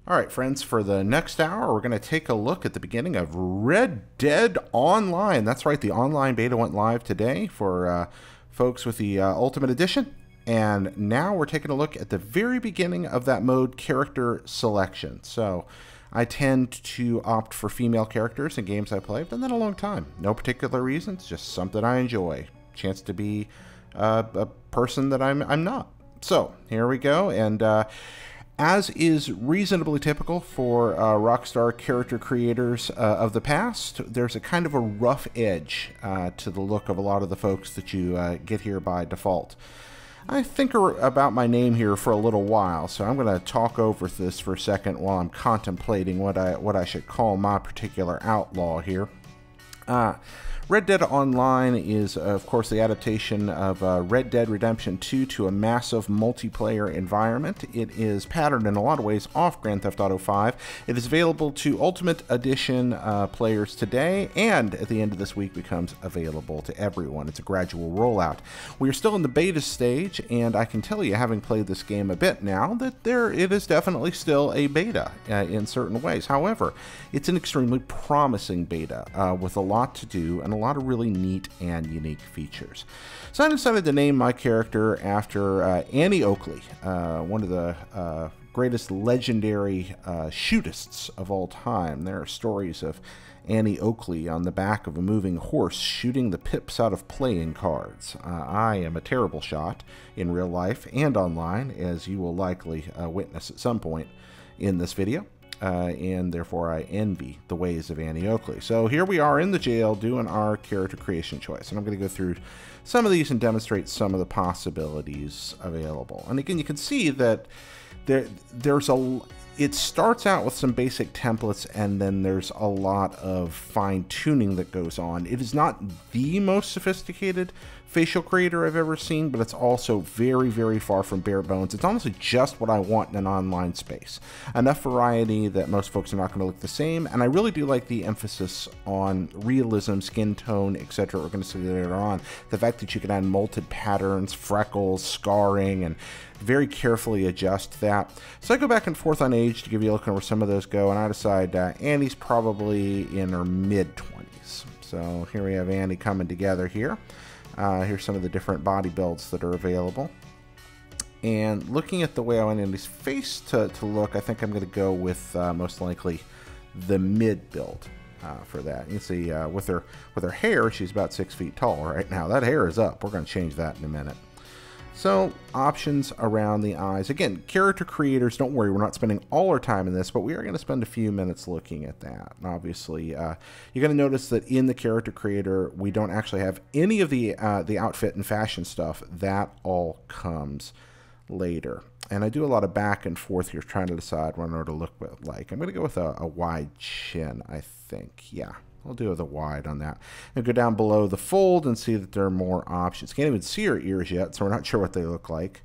All right, friends, for the next hour, we're going to take a look at the beginning of Red Dead Online. That's right, the online beta went live today for folks with the Ultimate Edition. And now we're taking a look at the very beginning of that mode, character selection. So I tend to opt for female characters in games I play. I've done that a long time. No particular reasons, just something I enjoy. Chance to be a person that I'm not. So here we go. And as is reasonably typical for Rockstar character creators of the past, there's a kind of a rough edge to the look of a lot of the folks that you get here by default. I think about my name here for a little while, so I'm going to talk over this for a second while I'm contemplating what I should call my particular outlaw here. Red Dead Online is, of course, the adaptation of Red Dead Redemption 2 to a massive multiplayer environment. It is patterned in a lot of ways off Grand Theft Auto 5. It is available to Ultimate Edition players today, and at the end of this week becomes available to everyone. It's a gradual rollout. We are still in the beta stage, and I can tell you, having played this game a bit now, that it is definitely still a beta in certain ways. However, it's an extremely promising beta with a lot to do and a lot of really neat and unique features. So I decided to name my character after Annie Oakley, one of the greatest legendary shootists of all time. There are stories of Annie Oakley on the back of a moving horse shooting the pips out of playing cards. I am a terrible shot in real life and online, as you will likely witness at some point in this video. And therefore I envy the ways of Annie Oakley. So here we are in the jail doing our character creation choice. And I'm going to go through some of these and demonstrate some of the possibilities available. And again, you can see that it starts out with some basic templates, and then there's a lot of fine-tuning that goes on. It is not the most sophisticated facial creator I've ever seen, but it's also very, very far from bare bones. It's honestly just what I want in an online space. Enough variety that most folks are not going to look the same, and I really do like the emphasis on realism, skin tone, etc. We're going to see later on. The fact that you can add molded patterns, freckles, scarring, and very carefully adjust that. So I go back and forth on age to give you a look at where some of those go, and I decide Annie's probably in her mid-20s. So here we have Annie coming together here. Here's some of the different body builds that are available. And looking at the way I want Annie's face to look, I think I'm going to go with most likely the mid build for that. You can see with her hair, she's about 6 feet tall right now. That hair is up. We're going to change that in a minute. So, options around the eyes. Again, character creators, don't worry, we're not spending all our time in this, but we are going to spend a few minutes looking at that. And obviously, you're going to notice that in the character creator, we don't actually have any of the outfit and fashion stuff. That all comes later. And I do a lot of back and forth here trying to decide what I want to look like. I'm going to go with a wide chin, I think. Yeah. I'll do the wide on that. And go down below the fold and see that there are more options. Can't even see her ears yet, so we're not sure what they look like.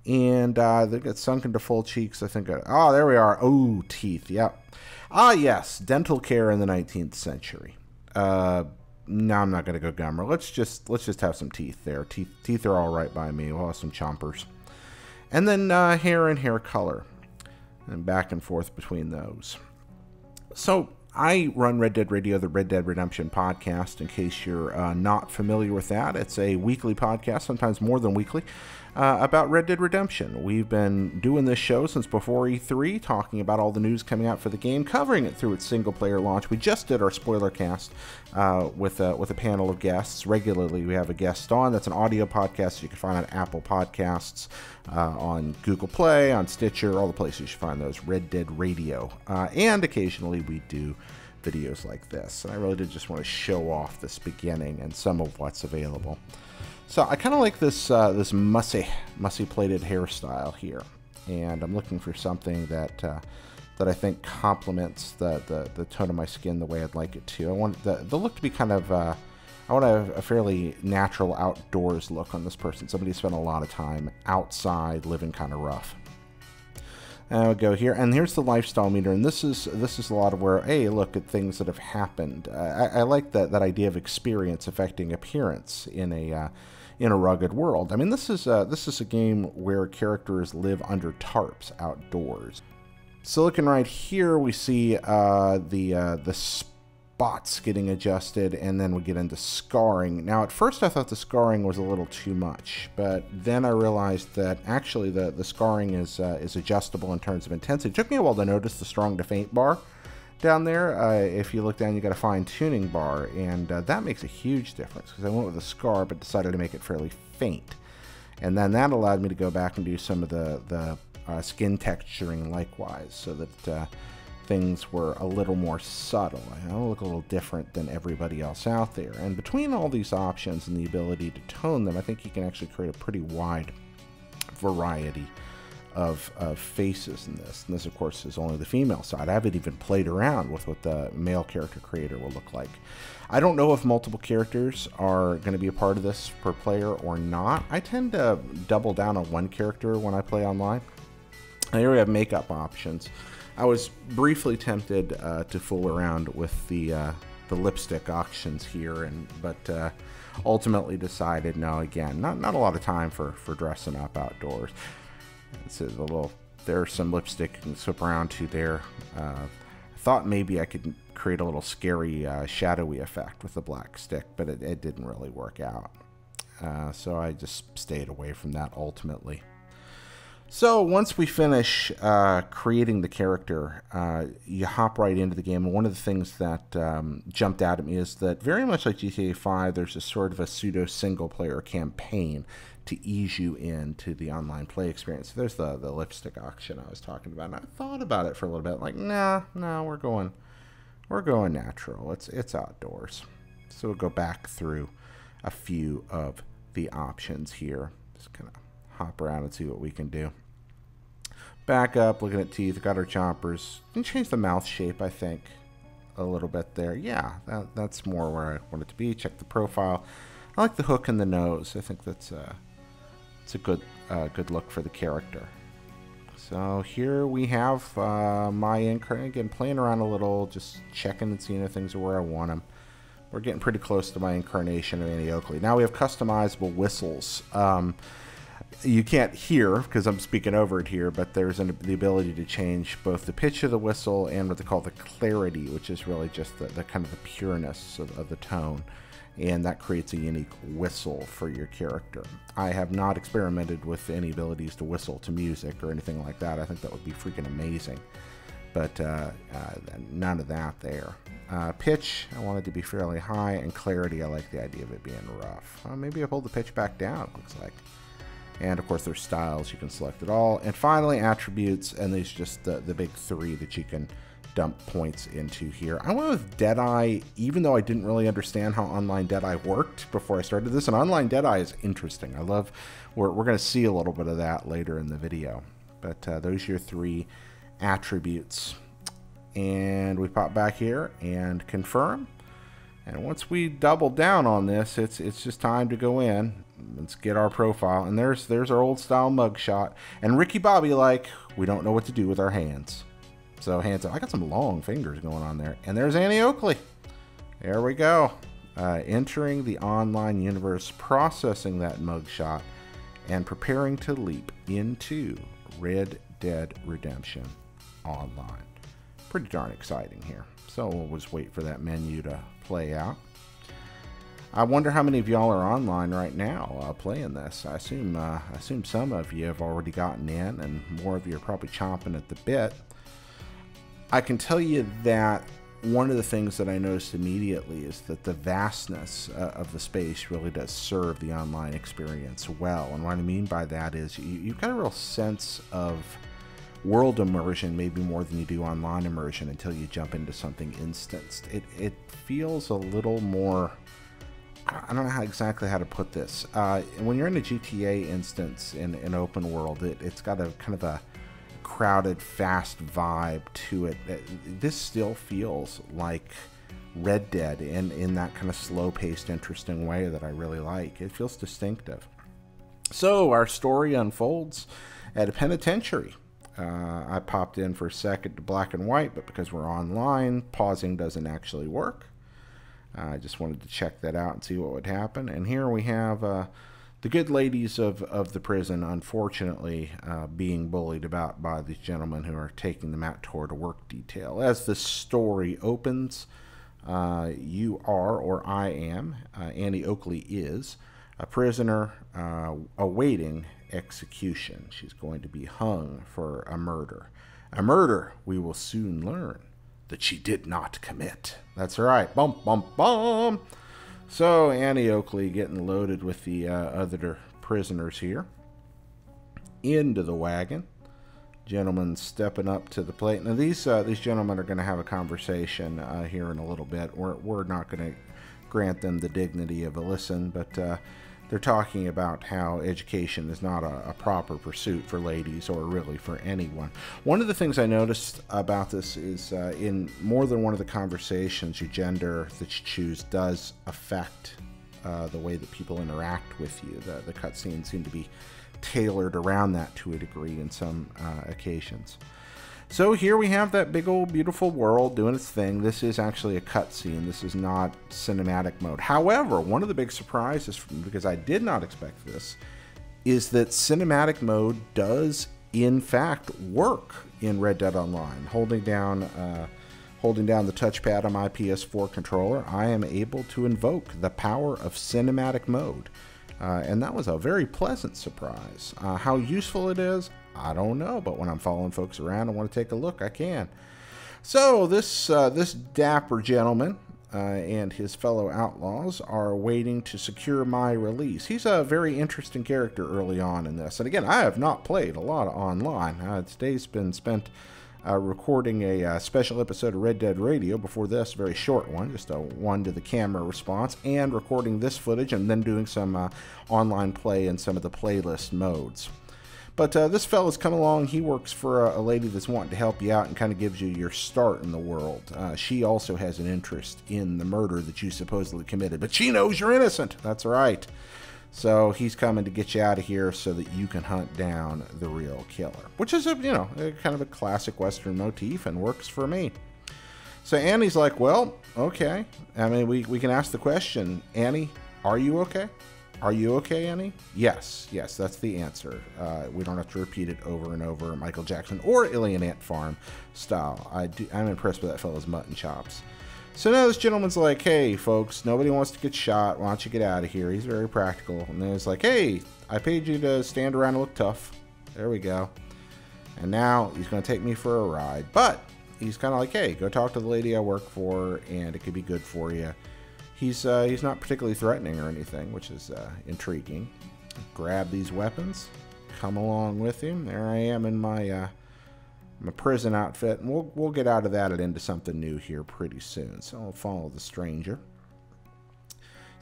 And they get sunk into full cheeks, I think. Oh, there we are. Oh, teeth. Yep. Ah, yes. Dental care in the 19th century. No, I'm not going to go gummer. Let's just have some teeth there. Teeth are all right by me. We'll have some chompers. And then hair and hair color. And back and forth between those. So I run Red Dead Radio, the Red Dead Redemption podcast, in case you're not familiar with that. It's a weekly podcast, sometimes more than weekly, about Red Dead Redemption. We've been doing this show since before E3, talking about all the news coming out for the game, covering it through its single-player launch. We just did our spoiler cast with a panel of guests. Regularly, we have a guest on. That's an audio podcast you can find on Apple Podcasts, on Google Play, on Stitcher, all the places you should find those, Red Dead Radio. And occasionally we do videos like this. And I really did just want to show off this beginning and some of what's available. So I kind of like this this mussy plaited hairstyle here, and I'm looking for something that I think complements the tone of my skin the way I'd like it to. I want the look to be kind of I want a fairly natural outdoors look on this person. Somebody who spent a lot of time outside, living kind of rough. And I'll go here, and here's the lifestyle meter, and this is a lot of where, hey, look at things that have happened. I like that idea of experience affecting appearance in a rugged world. I mean, this is a game where characters live under tarps outdoors. So looking right here, we see the spots getting adjusted, and then we get into scarring. Now, at first I thought the scarring was a little too much, but then I realized that actually the scarring is adjustable in terms of intensity. It took me a while to notice the strong to faint bar down there. If you look down, you got a fine tuning bar, and that makes a huge difference, because I went with a scar but decided to make it fairly faint. And then that allowed me to go back and do some of the skin texturing likewise, so that things were a little more subtle. I look a little different than everybody else out there. And between all these options and the ability to tone them, I think you can actually create a pretty wide variety of faces in this. And this, of course, is only the female side. I haven't even played around with what the male character creator will look like. I don't know if multiple characters are going to be a part of this per player or not. I tend to double down on one character when I play online. Here we have makeup options. I was briefly tempted to fool around with the lipstick options here, but ultimately decided no. Again, not a lot of time for dressing up outdoors. This is there's some lipstick you can swip around to there. I thought maybe I could create a little scary shadowy effect with the black stick, but it didn't really work out. So I just stayed away from that ultimately. So once we finish creating the character, you hop right into the game. And one of the things that jumped out at me is that very much like GTA 5, there's a sort of a pseudo single-player campaign to ease you into the online play experience. There's the lipstick auction I was talking about. And I thought about it for a little bit, like, nah, we're going natural. It's outdoors. So we'll go back through a few of the options here. Just kind of hop around and see what we can do. Back up, looking at teeth, got our choppers. Can change the mouth shape, I think, a little bit there. Yeah, that's more where I want it to be. Check the profile. I like the hook in the nose. I think it's a good look for the character. So here we have my incarnate. Again, playing around a little, just checking and seeing if things are where I want them. We're getting pretty close to my incarnation of Annie Oakley. Now we have customizable whistles. You can't hear because I'm speaking over it here, but there's the ability to change both the pitch of the whistle and what they call the clarity, which is really just the kind of the pureness of the tone. And that creates a unique whistle for your character. I have not experimented with any abilities to whistle to music or anything like that. I think that would be freaking amazing. But none of that there. Pitch, I want it to be fairly high, and clarity, I like the idea of it being rough. Maybe I pulled the pitch back down, it looks like. And of course there's styles, you can select it all. And finally attributes, and these just the big three that you can dump points into here. I went with Deadeye, even though I didn't really understand how online Deadeye worked before I started this. And online Deadeye is interesting. I love, we're going to see a little bit of that later in the video. But those are your three attributes. And we pop back here and confirm. And once we double down on this, it's just time to go in. Let's get our profile. And there's our old style mugshot. And Ricky Bobby, like, we don't know what to do with our hands. So hands up. I got some long fingers going on there. And there's Annie Oakley. There we go. Entering the online universe, processing that mugshot, and preparing to leap into Red Dead Redemption Online. Pretty darn exciting here. So we'll just wait for that menu to play out. I wonder how many of y'all are online right now playing this. I assume some of you have already gotten in, and more of you are probably chomping at the bit. I can tell you that one of the things that I noticed immediately is that the vastness of the space really does serve the online experience well. And what I mean by that is you've got a real sense of world immersion, maybe more than you do online immersion, until you jump into something instanced. It feels a little more, I don't know exactly how to put this. When you're in a GTA instance in an open world, it's got a kind of a crowded, fast vibe to it. This still feels like Red Dead in that kind of slow-paced, interesting way that I really like. It feels distinctive. So our story unfolds at a penitentiary. I popped in for a second to black and white, but because we're online, pausing doesn't actually work. I just wanted to check that out and see what would happen. And here we have the good ladies of the prison, unfortunately, being bullied about by these gentlemen who are taking them out toward a work detail. As the story opens, you are, or I am, Annie Oakley is, a prisoner awaiting execution. She's going to be hung for a murder. A murder we will soon learn that she did not commit. That's right. Bum, bum, bum. So Annie Oakley getting loaded with the other prisoners here into the wagon. Gentlemen stepping up to the plate. Now these gentlemen are going to have a conversation here in a little bit. We're not going to grant them the dignity of a listen, but they're talking about how education is not a proper pursuit for ladies or really for anyone. One of the things I noticed about this is in more than one of the conversations, your gender that you choose does affect the way that people interact with you. The cutscenes seem to be tailored around that to a degree in some occasions. So here we have that big old beautiful world doing its thing. This is actually a cutscene. This is not cinematic mode. However, one of the big surprises, because I did not expect this, is that cinematic mode does in fact work in Red Dead Online. Holding down the touchpad on my PS4 controller, I am able to invoke the power of cinematic mode. And that was a very pleasant surprise. How useful it is, I don't know, but when I'm following folks around and want to take a look, I can. So this dapper gentleman and his fellow outlaws are waiting to secure my release. He's a very interesting character early on in this. And again, I have not played a lot of online. Today's been spent recording a special episode of Red Dead Radio before this, very short one, just a one to the camera response, and recording this footage and then doing some online play in some of the playlist modes. But this fella's come along. He works for a lady that's wanting to help you out and kind of gives you your start in the world. She also has an interest in the murder that you supposedly committed, but she knows you're innocent. That's right. So he's coming to get you out of here so that you can hunt down the real killer, which is a kind of a classic Western motif and works for me. So Annie's like, well, okay. I mean, we can ask the question, Annie, are you okay? Are you okay, Annie? Yes, that's the answer. We don't have to repeat it over and over, Michael Jackson or Alien Ant Farm style. I'm impressed with that fellow's mutton chops. So now this gentleman's like, hey, folks, nobody wants to get shot. Why don't you get out of here? He's very practical. And then he's like, hey, I paid you to stand around and look tough. There we go. And now he's going to take me for a ride. But he's kind of like, hey, go talk to the lady I work for, and it could be good for you. He's not particularly threatening or anything, which is intriguing. Grab these weapons, come along with him. There I am in my prison outfit, and we'll get out of that and into something new here pretty soon. So I'll follow the stranger.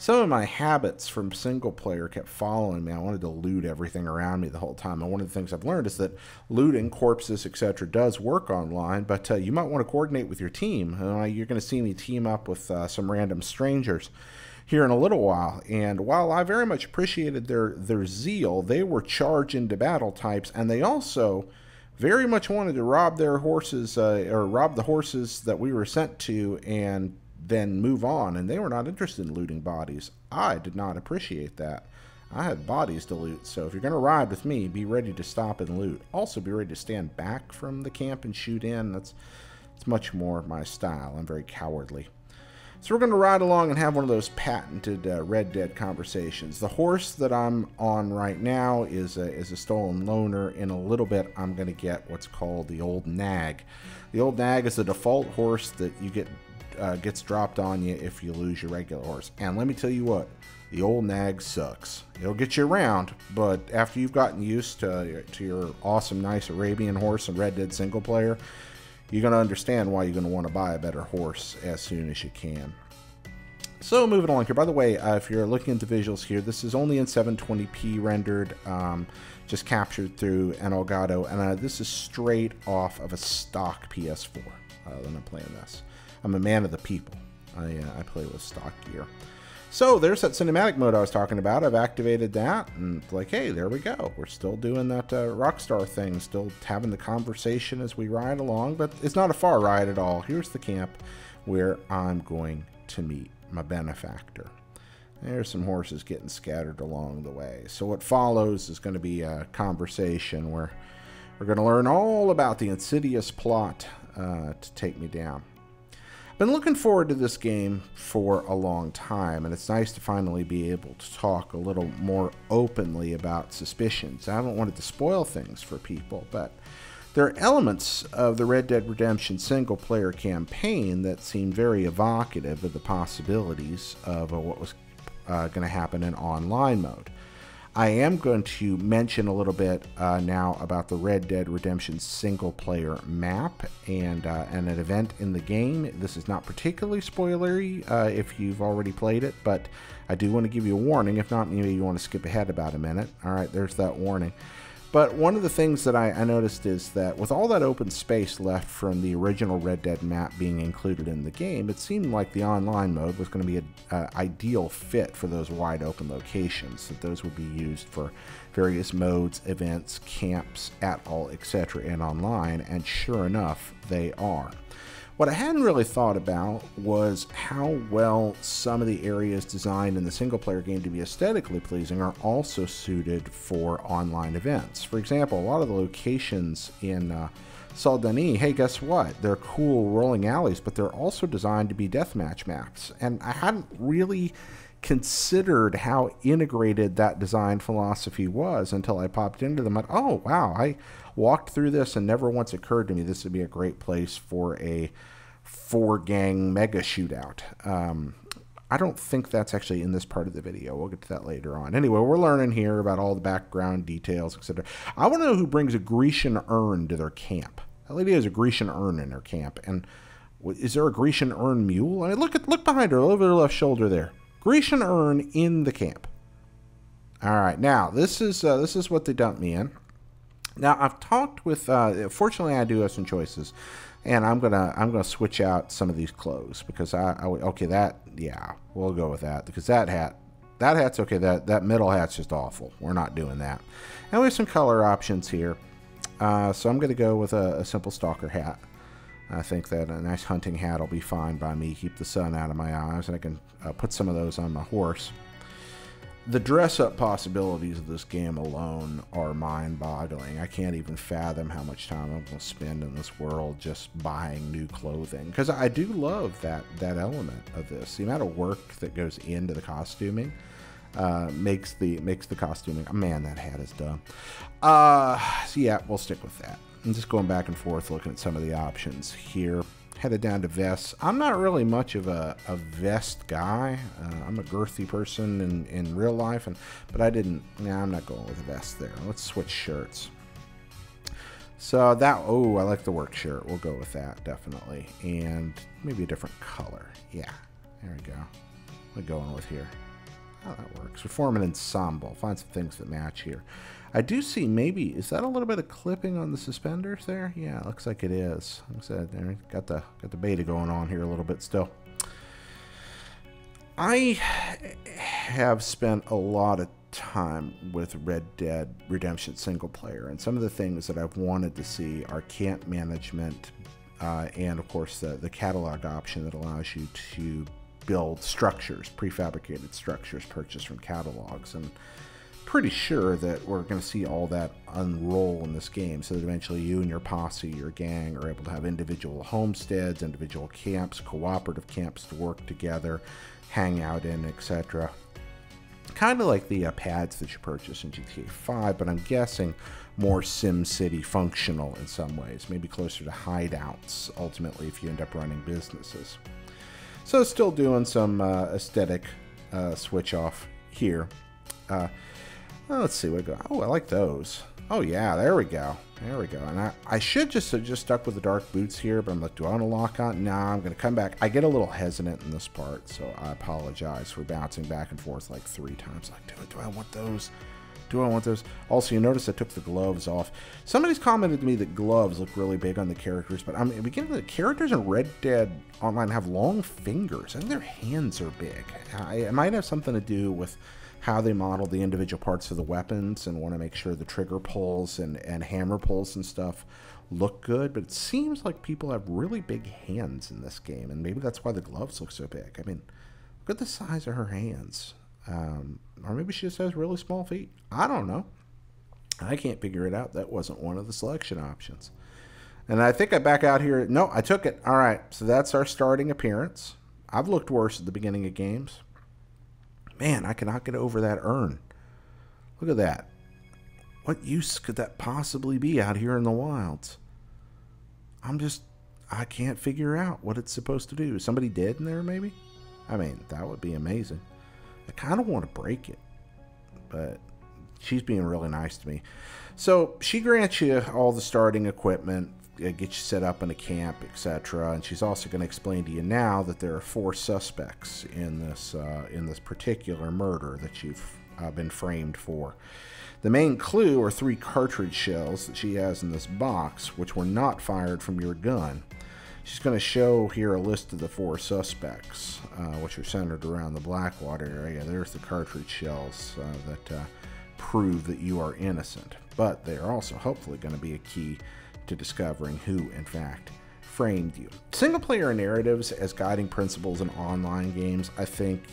Some of my habits from single player kept following me. I wanted to loot everything around me the whole time. And one of the things I've learned is that looting, corpses, etc. does work online, but you might want to coordinate with your team. You're going to see me team up with some random strangers here in a little while. And while I very much appreciated their zeal, they were charge into battle types, and they also very much wanted to rob their horses, or rob the horses that we were sent to, and then move on, and they were not interested in looting bodies. I did not appreciate that. I had bodies to loot, so if you're going to ride with me, be ready to stop and loot. Also be ready to stand back from the camp and shoot in. It's much more my style. I'm very cowardly. So we're going to ride along and have one of those patented Red Dead conversations. The horse that I'm on right now is a stolen loner. In a little bit, I'm going to get what's called the Old Nag. The Old Nag is the default horse that you gets dropped on you if you lose your regular horse. And let me tell you what, the Old Nag sucks. It'll get you around, but after you've gotten used to your awesome, nice Arabian horse in Red Dead single player, you're going to understand why you're going to want to buy a better horse as soon as you can. So moving along here, by the way, if you're looking at the visuals here, this is only in 720p rendered, just captured through an Elgato, and this is straight off of a stock PS4 that I'm playing this. I'm a man of the people. I play with stock gear. So there's that cinematic mode I was talking about. I've activated that, and like, hey, there we go. We're still doing that Rockstar thing, still having the conversation as we ride along, but it's not a far ride at all. Here's the camp where I'm going to meet my benefactor. There's some horses getting scattered along the way. So what follows is going to be a conversation where we're going to learn all about the insidious plot to take me down. I've been looking forward to this game for a long time, and it's nice to finally be able to talk a little more openly about suspicions. I haven't wanted to spoil things for people, but there are elements of the Red Dead Redemption single-player campaign that seem very evocative of the possibilities of what was going to happen in online mode. I am going to mention a little bit now about the Red Dead Redemption single-player map and an event in the game. This is not particularly spoilery if you've already played it, but I do want to give you a warning. If not, maybe you want to skip ahead about a minute. All right, there's that warning. But one of the things that I noticed is that with all that open space left from the original Red Dead map being included in the game, it seemed like the online mode was going to be an ideal fit for those wide open locations, that those would be used for various modes, events, camps, atol, etc. and online, and sure enough, they are. What I hadn't really thought about was how well some of the areas designed in the single-player game to be aesthetically pleasing are also suited for online events. For example, a lot of the locations in Saint Denis, hey, guess what? They're cool rolling alleys, but they're also designed to be deathmatch maps. And I hadn't really considered how integrated that design philosophy was until I popped into them. Oh, wow, I walked through this and never once occurred to me this would be a great place for a 4-gang mega shootout. I don't think that's actually in this part of the video. We'll get to that later on. Anyway, we're learning here about all the background details, etc. I want to know who brings a Grecian urn to their camp. That lady has a Grecian urn in her camp. And is there a Grecian urn mule? I mean, look behind her, over her left shoulder there. Grecian urn in the camp. All right, now this is what they dumped me in. Now I've talked with. Fortunately, I do have some choices, and I'm gonna switch out some of these clothes because we'll go with that because that hat's okay. That middle hat's just awful. We're not doing that. And we have some color options here, so I'm gonna go with a simple stalker hat. I think that a nice hunting hat will be fine by me. Keep the sun out of my eyes, and I can put some of those on my horse. The dress-up possibilities of this game alone are mind-boggling. I can't even fathom how much time I'm going to spend in this world just buying new clothing. Because I do love that element of this. The amount of work that goes into the costuming makes the costuming... Man, that hat is dumb. So yeah, we'll stick with that. I'm just going back and forth looking at some of the options here. Headed down to vests. I'm not really much of a vest guy. I'm a girthy person in real life, but I'm not going with a vest there. Let's switch shirts. So I like the work shirt. We'll go with that, definitely. And maybe a different color. Yeah, there we go. What are we going with here? Oh, that works. We form an ensemble. Find some things that match here. I do see maybe, is that a little bit of clipping on the suspenders there? Yeah, it looks like it is. Like I said, there, got the beta going on here a little bit still. I have spent a lot of time with Red Dead Redemption single player, and some of the things that I've wanted to see are camp management and of course the catalog option that allows you to build structures, prefabricated structures purchased from catalogs, and pretty sure that we're going to see all that unroll in this game so that eventually you and your posse, your gang, are able to have individual homesteads, individual camps, cooperative camps to work together, hang out in, etc. Kind of like the pads that you purchase in GTA 5, but I'm guessing more SimCity functional in some ways, maybe closer to hideouts ultimately if you end up running businesses. So still doing some aesthetic switch off here. Let's see what I go. Oh, I like those. Oh yeah, there we go. There we go. And I should just have just stuck with the dark boots here, but I'm like, do I want to lock on? Nah, I'm going to come back. I get a little hesitant in this part, so I apologize for bouncing back and forth like 3 times. Like, do I want those? Do I want those? Also, you notice I took the gloves off. Somebody's commented to me that gloves look really big on the characters, but I'm beginning the characters in Red Dead Online have long fingers, and their hands are big. It might have something to do with how they model the individual parts of the weapons and want to make sure the trigger pulls and hammer pulls and stuff look good, but it seems like people have really big hands in this game, and maybe that's why the gloves look so big. I mean, look at the size of her hands. Or maybe she just has really small feet. I don't know. I can't figure it out. That wasn't one of the selection options. And I think I back out here. No, I took it. All right, so that's our starting appearance. I've looked worse at the beginning of games. Man, I cannot get over that urn. Look at that. What use could that possibly be out here in the wilds? I can't figure out what it's supposed to do. Is somebody dead in there, maybe? I mean, that would be amazing. I kind of want to break it, but she's being really nice to me. So she grants you all the starting equipment, get you set up in a camp, etc. And she's also going to explain to you now that there are 4 suspects in this particular murder that you've been framed for. The main clue are 3 cartridge shells that she has in this box, which were not fired from your gun. She's going to show here a list of the 4 suspects, which are centered around the Blackwater area. There's the cartridge shells that prove that you are innocent. But they are also hopefully going to be a key to discovering who, in fact, framed you. Single-player narratives as guiding principles in online games, I think,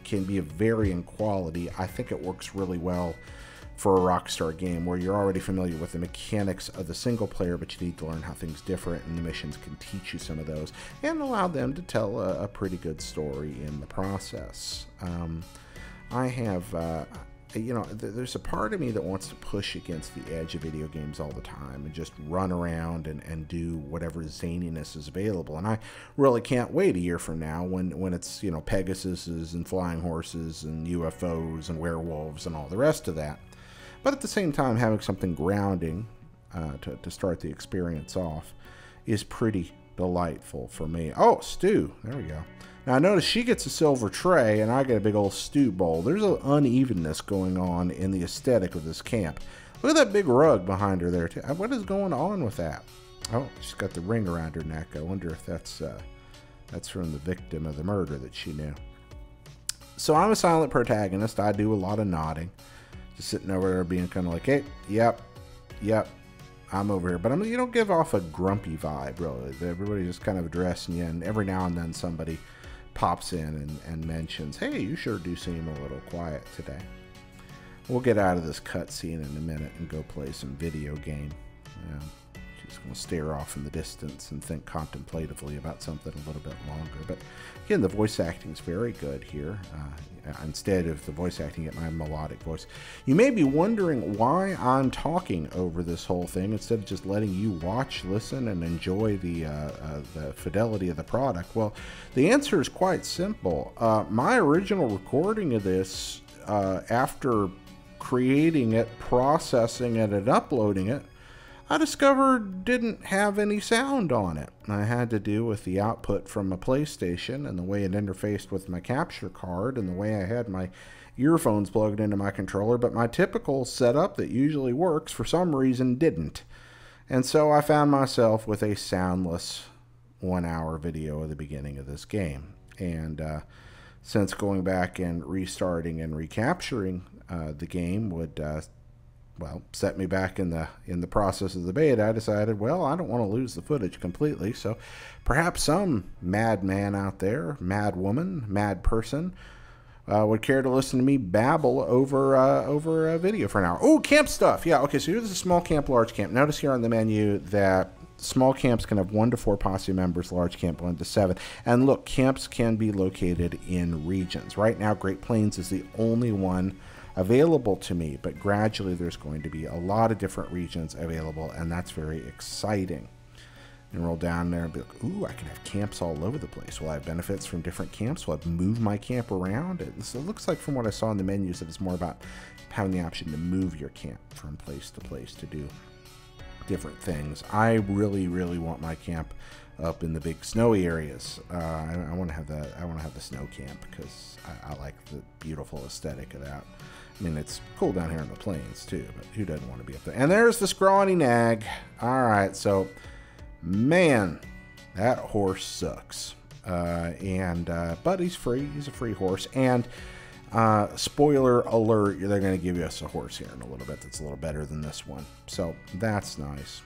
can be of varying quality. I think it works really well for a Rockstar game where you're already familiar with the mechanics of the single player, but you need to learn how things differ, and the missions can teach you some of those and allow them to tell a pretty good story in the process. I have, you know, there's a part of me that wants to push against the edge of video games all the time and just run around and do whatever zaniness is available. And I really can't wait a year from now when it's, you know, Pegasuses and flying horses and UFOs and werewolves and all the rest of that. But at the same time, having something grounding to start the experience off is pretty delightful for me. Oh, stew. There we go. Now, I notice she gets a silver tray, and I get a big old stew bowl. There's an unevenness going on in the aesthetic of this camp. Look at that big rug behind her there, too. What is going on with that? Oh, she's got the ring around her neck. I wonder if that's from the victim of the murder that she knew. So I'm a silent protagonist. I do a lot of nodding. Just sitting over there being kind of like, hey, yep, I'm over here. But you don't give off a grumpy vibe, really. Everybody's just kind of addressing you, and every now and then somebody pops in and mentions, hey, you sure do seem a little quiet today. We'll get out of this cutscene in a minute and go play some video game. Yeah, she's going to stare off in the distance and think contemplatively about something a little bit longer. But again, the voice acting is very good here. Instead of the voice acting, get my melodic voice. You may be wondering why I'm talking over this whole thing instead of just letting you watch, listen, and enjoy the fidelity of the product. Well, the answer is quite simple. My original recording of this, after creating it, processing it, and uploading it, I discovered didn't have any sound on it. I had to do with the output from a PlayStation and the way it interfaced with my capture card and the way I had my earphones plugged into my controller, but my typical setup that usually works for some reason didn't. And so I found myself with a soundless 1-hour video of the beginning of this game. And since going back and restarting and recapturing the game would well, set me back in the process of the beta, I decided, well, I don't want to lose the footage completely, so perhaps some madman out there, mad woman, mad person, would care to listen to me babble over a video for an hour. Oh, camp stuff. Yeah, okay, so here's a small camp, large camp. Notice here on the menu that small camps can have 1 to 4 posse members, large camp 1 to 7. And look, camps can be located in regions. Right now, Great Plains is the only one available to me, but gradually there's going to be a lot of different regions available, and that's very exciting. And roll down there and be like, ooh, I can have camps all over the place. Will I have benefits from different camps? Will I move my camp around? So it looks like from what I saw in the menus that it's more about having the option to move your camp from place to place to do different things. I really, really want my camp up in the big snowy areas. I want to have that. I want to have the snow camp because I like the beautiful aesthetic of that. I mean, it's cool down here in the plains too, but who doesn't want to be up there? And there's the scrawny nag. All right, so man, that horse sucks. But he's free. He's a free horse. And spoiler alert, they're going to give us a horse here in a little bit that's a little better than this one. So that's nice.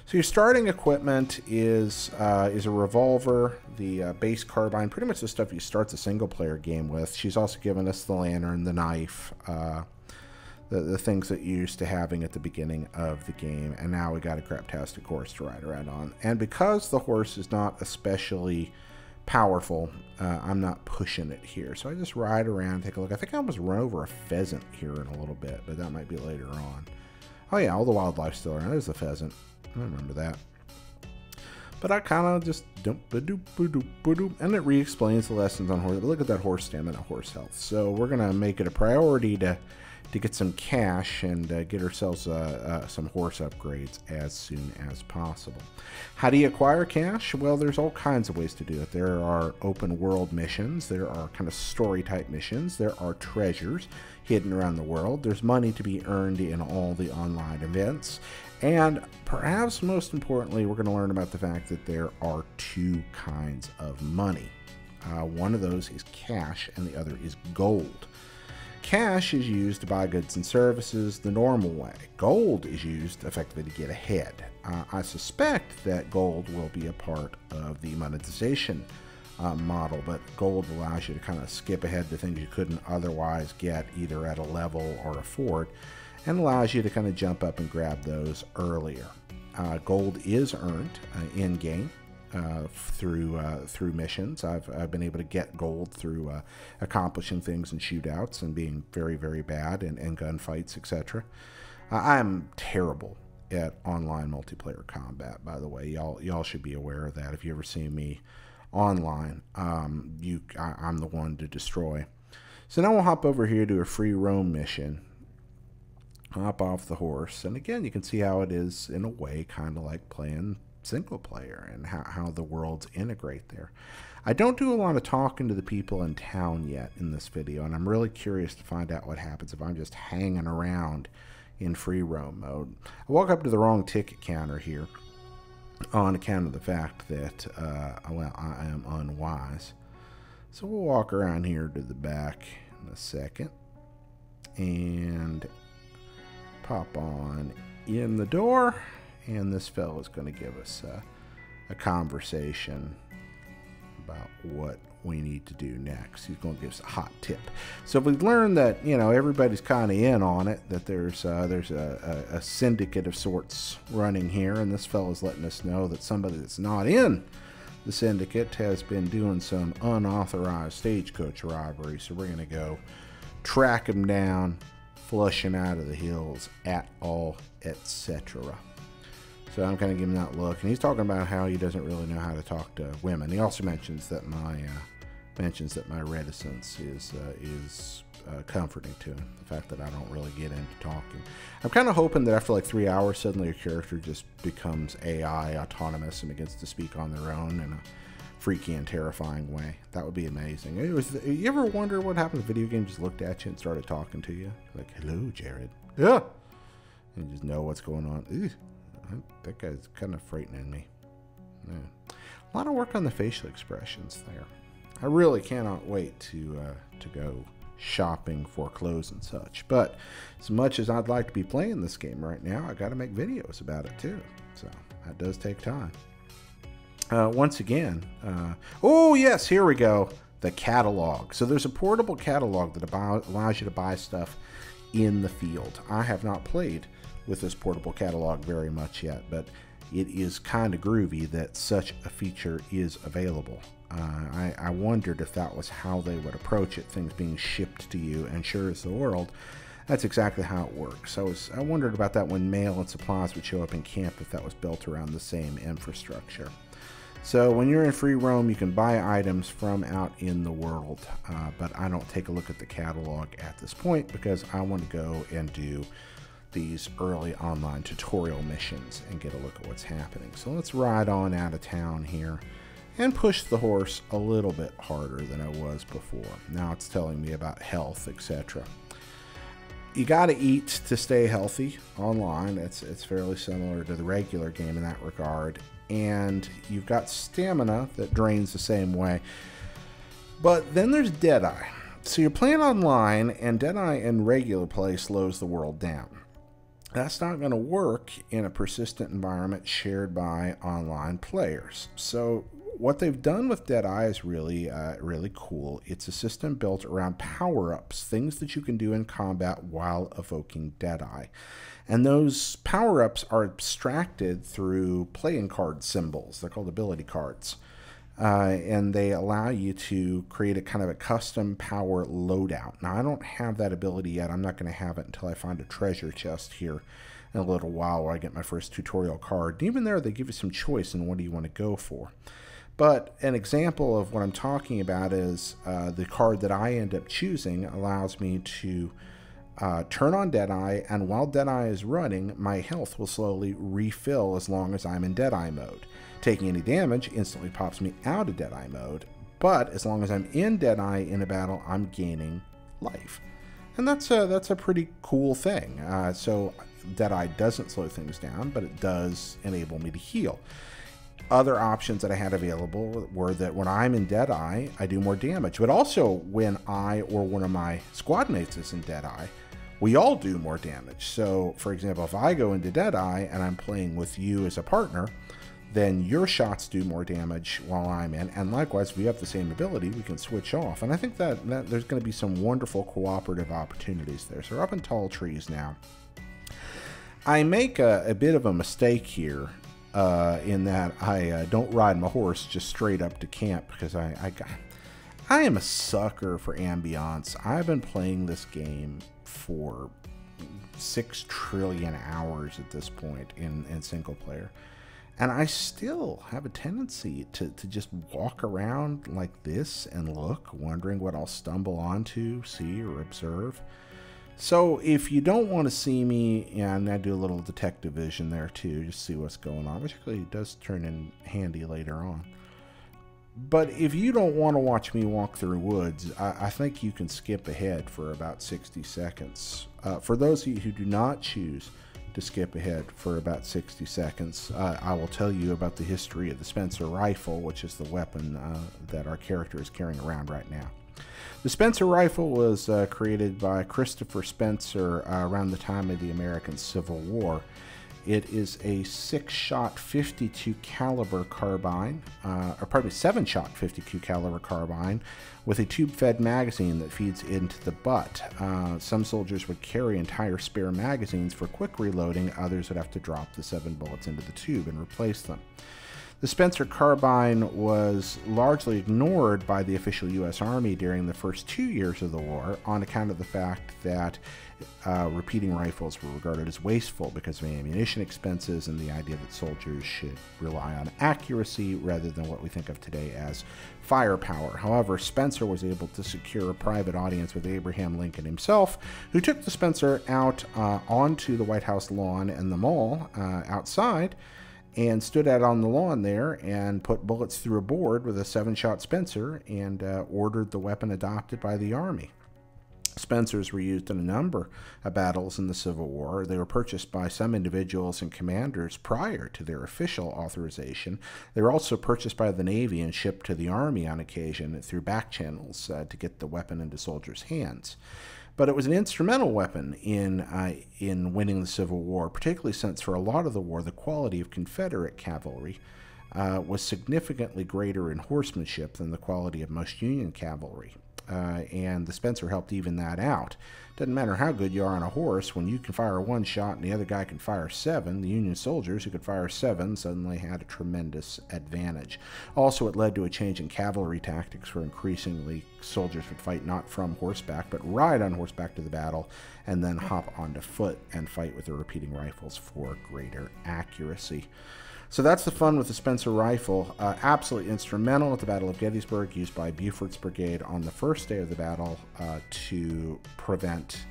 So your starting equipment is a revolver, the base carbine, pretty much the stuff you start the single-player game with. She's also given us the lantern, the knife, the things that you're used to having at the beginning of the game. And now we got a craptastic horse to ride around on. And because the horse is not especially powerful, I'm not pushing it here. So I just ride around, take a look. I think I almost run over a pheasant here in a little bit, but that might be later on. Oh yeah, all the wildlife's still around. There's the pheasant. I remember that. But I kind of just and it re-explains the lessons on horse. But look at that horse stamina, horse health. So we're gonna make it a priority to get some cash and get ourselves some horse upgrades as soon as possible. How do you acquire cash? Well, there's all kinds of ways to do it. There are open world missions. There are kind of story type missions. There are treasures hidden around the world. There's money to be earned in all the online events. And perhaps most importantly, we're going to learn about the fact that there are two kinds of money. One of those is cash and the other is gold. Cash is used to buy goods and services the normal way. Gold is used effectively to get ahead. I suspect that gold will be a part of the monetization model, but gold allows you to kind of skip ahead to things you couldn't otherwise get either at a level or afford, and allows you to kind of jump up and grab those earlier. Gold is earned in-game through missions. I've been able to get gold through accomplishing things in shootouts and being very, very bad in gunfights, etc. I'm terrible at online multiplayer combat, by the way. Y'all should be aware of that. If you ever see me online, I'm the one to destroy. So now we'll hop over here to a free roam mission. Hop off the horse, and again you can see how it is in a way kind of like playing single player and how the worlds integrate there. I don't do a lot of talking to the people in town yet in this video, and I'm really curious to find out what happens if I'm just hanging around in free roam mode. I walk up to the wrong ticket counter here on account of the fact that well, I am unwise. So we'll walk around here to the back in a second and pop on in the door, and this fellow is going to give us a conversation about what we need to do next. He's going to give us a hot tip. So we've learned that, you know, everybody's kind of in on it, that there's a syndicate of sorts running here, and this fellow's letting us know that somebody that's not in the syndicate has been doing some unauthorized stagecoach robbery. So we're going to go track him down, flush him out of the hills, at all, etc. So I'm kind of giving that look, and he's talking about how he doesn't really know how to talk to women. He also mentions that my reticence is comforting to him. The fact that I don't really get into talking. I'm kind of hoping that after like 3 hours, suddenly a character just becomes AI, autonomous, and begins to speak on their own in a freaky and terrifying way. That would be amazing. You ever wonder what happened if a video game just looked at you and started talking to you? Like, hello, Jared. Yeah. And you just know what's going on. Ew, that guy's kind of frightening me. Yeah. A lot of work on the facial expressions there. I really cannot wait to go shopping for clothes and such. But as much as I'd like to be playing this game right now, I got to make videos about it too. So that does take time. Once again, oh yes, here we go, the catalog. So there's a portable catalog that allows you to buy stuff in the field. I have not played with this portable catalog very much yet, but it is kind of groovy that such a feature is available. I wondered if that was how they would approach it, things being shipped to you, and sure as the world, that's exactly how it works. I wondered about that when mail and supplies would show up in camp, if that was built around the same infrastructure. So when you're in free roam, you can buy items from out in the world, but I don't take a look at the catalog at this point because I want to go and do these early online tutorial missions and get a look at what's happening. So let's ride on out of town here and push the horse a little bit harder than I was before. Now it's telling me about health, etc. You got to eat to stay healthy online. It's fairly similar to the regular game in that regard. And you've got stamina that drains the same way. But then there's Deadeye. So you're playing online, and Deadeye in regular play slows the world down. That's not going to work in a persistent environment shared by online players. So what they've done with Deadeye is really, really cool. It's a system built around power-ups, things that you can do in combat while evoking Deadeye. And those power-ups are abstracted through playing card symbols. They're called ability cards. And they allow you to create a kind of a custom power loadout. Now, I don't have that ability yet. I'm not going to have it until I find a treasure chest here in a little while where I get my first tutorial card. And even there, they give you some choice in what do you want to go for. But an example of what I'm talking about is the card that I end up choosing allows me to turn on Deadeye, and while Deadeye is running, my health will slowly refill as long as I'm in Deadeye mode. Taking any damage instantly pops me out of Deadeye mode, but as long as I'm in Deadeye in a battle, I'm gaining life. And that's a pretty cool thing. So Deadeye doesn't slow things down, but it does enable me to heal. Other options that I had available were that when I'm in Deadeye, I do more damage, but also when I or one of my squad mates is in Deadeye, we all do more damage. So, for example, if I go into Deadeye and I'm playing with you as a partner, then your shots do more damage while I'm in, and likewise, if we have the same ability, we can switch off. And I think that there's going to be some wonderful cooperative opportunities there. So we're up in tall trees now. I make a bit of a mistake here in that I don't ride my horse just straight up to camp, because I am a sucker for ambiance. I've been playing this game for 6 trillion hours at this point in single player. And I still have a tendency to just walk around like this and look, wondering what I'll stumble onto, see, or observe. So if you don't want to see me, and I do a little detective vision there too, just see what's going on, which actually does turn in handy later on. But if you don't want to watch me walk through woods, I think you can skip ahead for about 60 seconds. For those of you who do not choose to skip ahead for about 60 seconds, I will tell you about the history of the Spencer rifle, which is the weapon that our character is carrying around right now. The Spencer rifle was created by Christopher Spencer around the time of the American Civil War. It is a 6-shot 52 caliber carbine, or pardon me, 7-shot 52 caliber carbine with a tube-fed magazine that feeds into the butt. Some soldiers would carry entire spare magazines for quick reloading. Others would have to drop the 7 bullets into the tube and replace them. The Spencer carbine was largely ignored by the official U.S. Army during the first 2 years of the war on account of the fact that repeating rifles were regarded as wasteful because of ammunition expenses and the idea that soldiers should rely on accuracy rather than what we think of today as firepower. However, Spencer was able to secure a private audience with Abraham Lincoln himself, who took the Spencer out onto the White House lawn and the mall outside, and stood out on the lawn there and put bullets through a board with a 7-shot Spencer and ordered the weapon adopted by the Army. Spencers were used in a number of battles in the Civil War. They were purchased by some individuals and commanders prior to their official authorization. They were also purchased by the Navy and shipped to the Army on occasion through back channels to get the weapon into soldiers' hands. But it was an instrumental weapon in winning the Civil War, particularly since for a lot of the war, the quality of Confederate cavalry was significantly greater in horsemanship than the quality of most Union cavalry. And the Spencer helped even that out. Doesn't matter how good you are on a horse, when you can fire 1 shot and the other guy can fire 7, the Union soldiers who could fire 7 suddenly had a tremendous advantage. Also, it led to a change in cavalry tactics, where increasingly soldiers would fight not from horseback, but ride on horseback to the battle, and then hop onto foot and fight with their repeating rifles for greater accuracy. So that's the fun with the Spencer rifle. Absolutely instrumental at the Battle of Gettysburg, used by Buford's brigade on the first day of the battle to prevent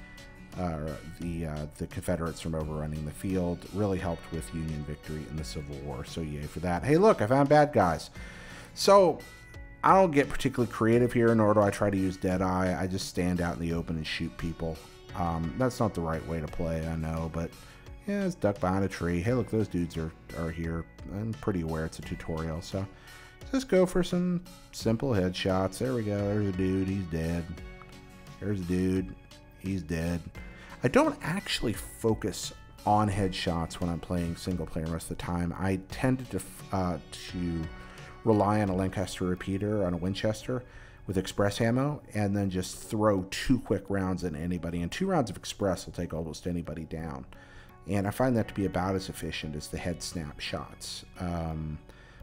the Confederates from overrunning the field. Really helped with Union victory in the Civil War, so yay for that. Hey, look, I found bad guys. So I don't get particularly creative here, nor do I try to use Deadeye. I just stand out in the open and shoot people. That's not the right way to play, I know, but yeah, it's duck behind a tree. Hey, look, those dudes are here. I'm pretty aware it's a tutorial, so just go for some simple headshots. There we go. There's a dude. He's dead. There's a dude. He's dead. I don't actually focus on headshots when I'm playing single player most of the time. I tended to rely on a Lancaster repeater on a Winchester with express ammo, and then just throw 2 quick rounds at anybody. And 2 rounds of express will take almost anybody down. And I find that to be about as efficient as the head snap shots.